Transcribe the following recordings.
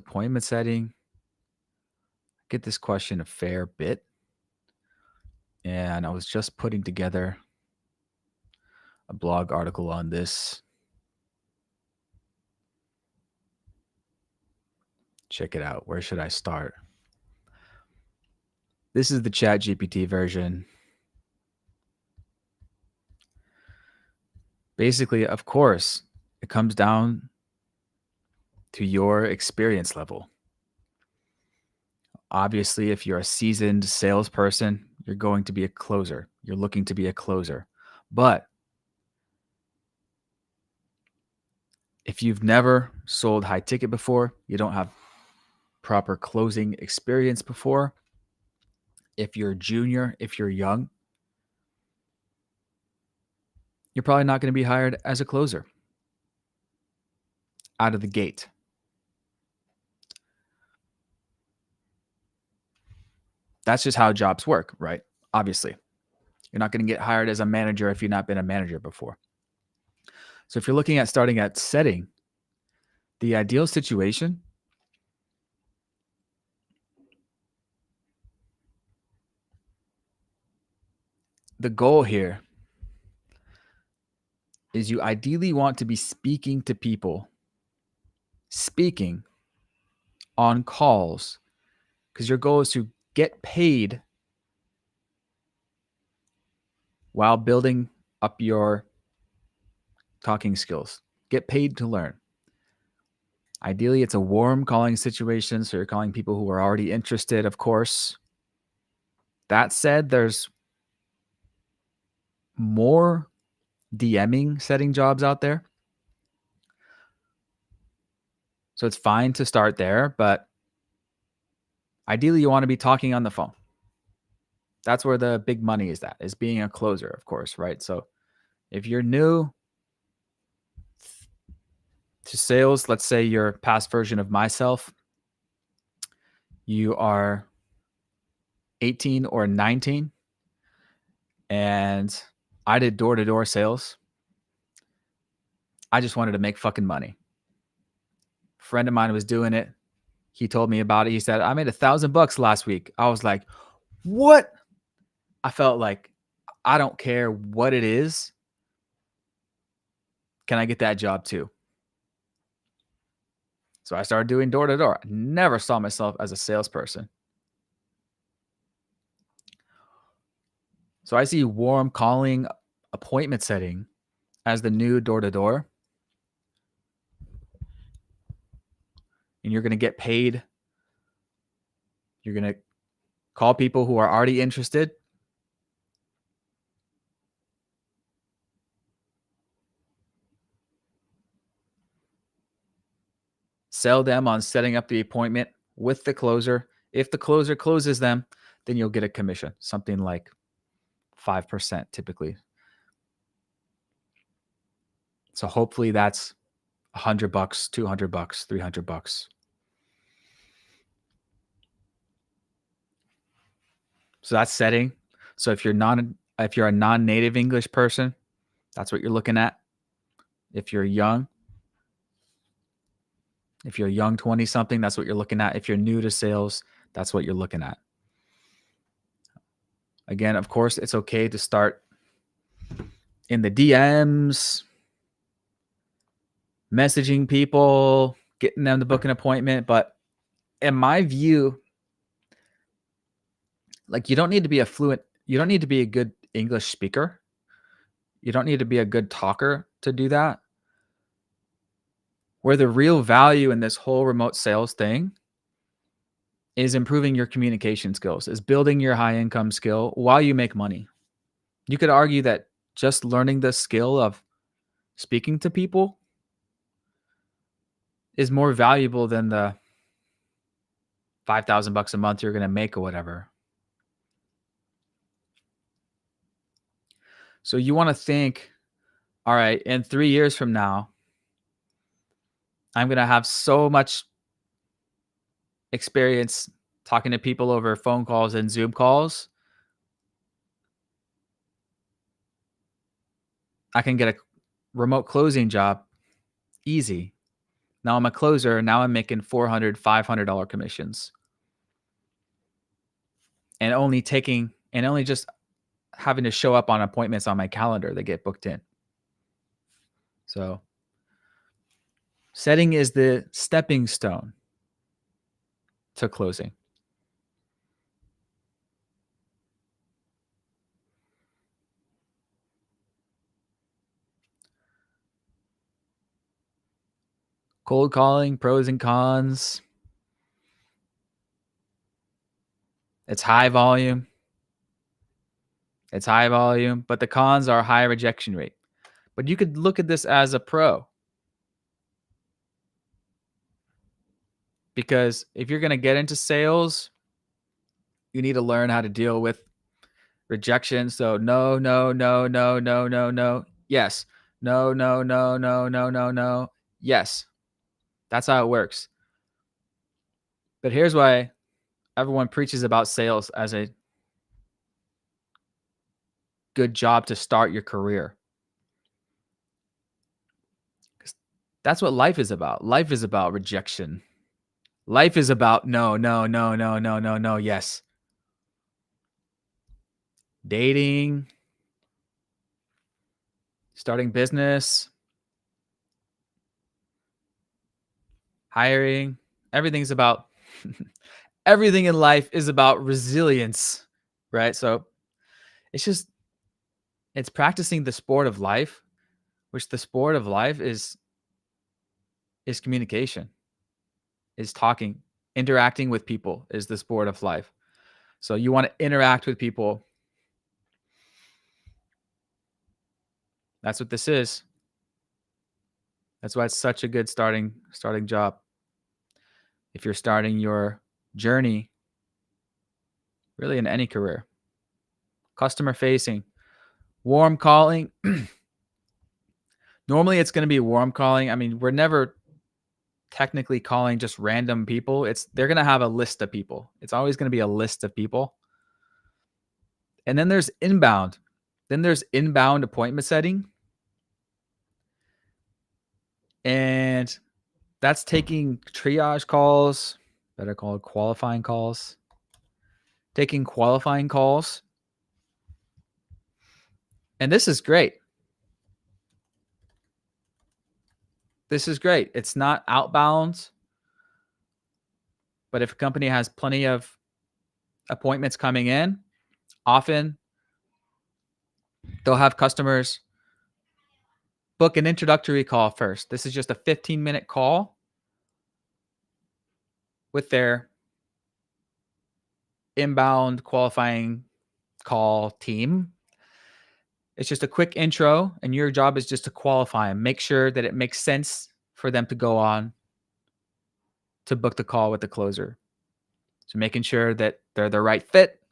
appointment setting. I get this question a fair bit, and I was just putting together a blog article on this. Check it out. Where should I start? This is the ChatGPT version. Basically, of course, it comes down to your experience level. Obviously, if you're a seasoned salesperson, you're going to be a closer. You're looking to be a closer. But if you've never sold high ticket before, you don't have proper closing experience before, if you're a junior, if you're young, you're probably not going to be hired as a closer out of the gate. That's just how jobs work, right? Obviously, you're not going to get hired as a manager if you've not been a manager before. So if you're looking at starting at setting, the ideal situation the goal here is you ideally want to be speaking to people, speaking on calls, because your goal is to get paid while building up your talking skills. Get paid to learn. Ideally, it's a warm calling situation, so you're calling people who are already interested, of course. That said, there's more DMing setting jobs out there. So it's fine to start there, but ideally you want to be talking on the phone. That's where the big money is being a closer, of course, right? So if you're new to sales, let's say you're a past version of myself, you are 18 or 19, and I did door-to-door sales. I just wanted to make fucking money. A friend of mine was doing it. He told me about it. He said, I made $1,000 last week. I was like, what? I felt like, I don't care what it is. Can I get that job too? So I started doing door-to-door. I never saw myself as a salesperson. So I see warm calling, appointment setting as the new door-to-door. And you're going to get paid. You're going to call people who are already interested. Sell them on setting up the appointment with the closer. If the closer closes them, then you'll get a commission, something like 5% typically. So hopefully that's $100, $200, $300. So that's setting. So if you're a non-native English person, that's what you're looking at. If you're young 20-something, that's what you're looking at. If you're new to sales, that's what you're looking at. Again, of course, it's okay to start in the DMs, messaging people, getting them to book an appointment. But in my view, like, you don't need to be a good English speaker. You don't need to be a good talker to do that. Where the real value in this whole remote sales thing is improving your communication skills, is building your high income skill while you make money. You could argue that just learning the skill of speaking to people is more valuable than the $5,000 a month you're going to make or whatever. So you want to think, all right, in 3 years from now, I'm going to have so much experience talking to people over phone calls and Zoom calls. I can get a remote closing job easy. Now I'm a closer. Now I'm making $400, $500 commissions, and only just having to show up on appointments on my calendar that get booked in. So setting is the stepping stone to closing. Cold calling, pros and cons. It's high volume. But the cons are high rejection rate. But you could look at this as a pro. Because if you're going to get into sales, you need to learn how to deal with rejection. So no, no, no, no, no, no, no. Yes. No, no, no, no, no, no, no. Yes. That's how it works. But here's why everyone preaches about sales as a good job to start your career. That's what life is about. Life is about rejection. Life is about no, no, no, no, no, no, no, yes. Dating, starting business, hiring, everything's about everything in life is about resilience, right? So it's practicing the sport of life, which the sport of life is communication, is talking, interacting with people is the sport of life. So you want to interact with people. That's what this is. That's why it's such a good starting job. If you're starting your journey, really in any career, customer facing, warm calling. Normally it's going to be warm calling. I mean, we're never technically calling just random people. They're going to have a list of people. It's always going to be a list of people. And then there's inbound. Then there's inbound appointment setting. And that's taking triage calls, better called qualifying calls. Taking qualifying calls. And this is great. This is great. It's not outbound. But if a company has plenty of appointments coming in, often they'll have customers book an introductory call first. This is just a 15-minute call with their inbound qualifying call team. It's just a quick intro, and your job is just to qualify them. Make sure that it makes sense for them to go on to book the call with the closer. So making sure that they're the right fit,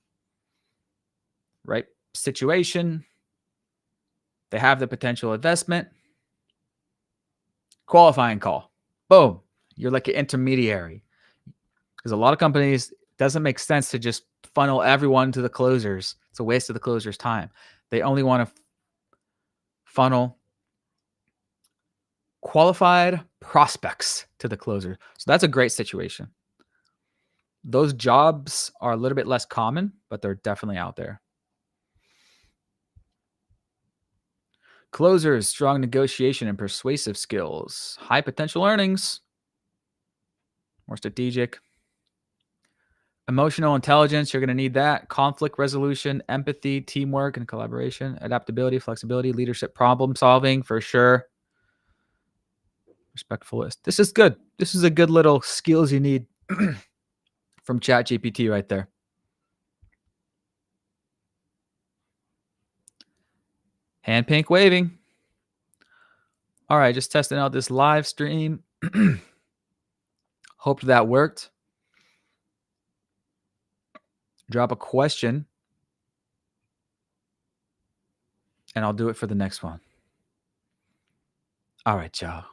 right situation, they have the potential investment. Qualifying call. Boom. You're like an intermediary. Because a lot of companies, it doesn't make sense to just funnel everyone to the closers. It's a waste of the closer's time. They only want to funnel qualified prospects to the closer. So that's a great situation. Those jobs are a little bit less common, but they're definitely out there. Closers, strong negotiation and persuasive skills, high potential earnings, more strategic. Emotional intelligence, you're going to need that. Conflict resolution, empathy, teamwork and collaboration, adaptability, flexibility, leadership, problem solving for sure. Respectful list. This is good. This is a good little skills you need from ChatGPT right there. Hand pink waving. All right, just testing out this live stream. Hope that worked. Drop a question, and I'll do it for the next one. All right, y'all.